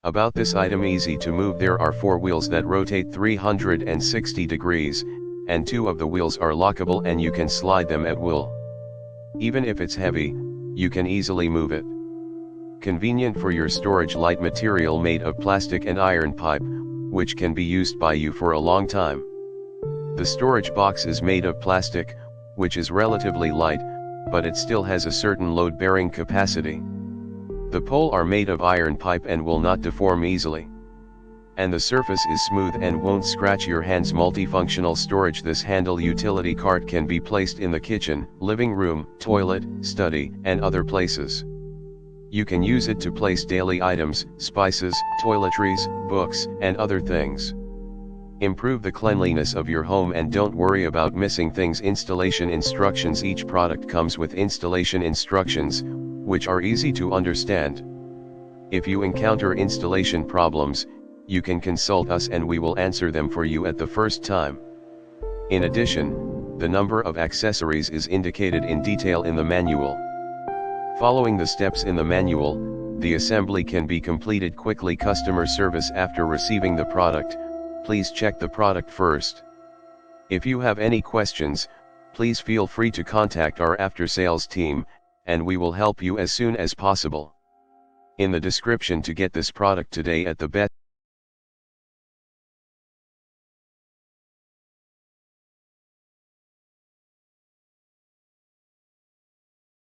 About this item easy to move, there are 4 wheels that rotate 360 degrees, and 2 of the wheels are lockable and you can slide them at will. Even if it's heavy, you can easily move it. Convenient for your storage, light material made of plastic and iron pipe, which can be used by you for a long time. The storage box is made of plastic, which is relatively light, but it still has a certain load-bearing capacity. The pole are made of iron pipe and will not deform easily. And the surface is smooth and won't scratch your hands. Multifunctional storage. This handle utility cart can be placed in the kitchen, living room, toilet, study, and other places. You can use it to place daily items, spices, toiletries, books, and other things. Improve the cleanliness of your home and don't worry about missing things. Installation instructions. Each product comes with installation instructions, which are easy to understand. If you encounter installation problems, you can consult us and we will answer them for you at the first time. In addition, the number of accessories is indicated in detail in the manual. Following the steps in the manual, the assembly can be completed quickly. Customer service. After receiving the product, please check the product first. If you have any questions, please feel free to contact our after-sales team, and we will help you as soon as possible. In the description to get this product today at the best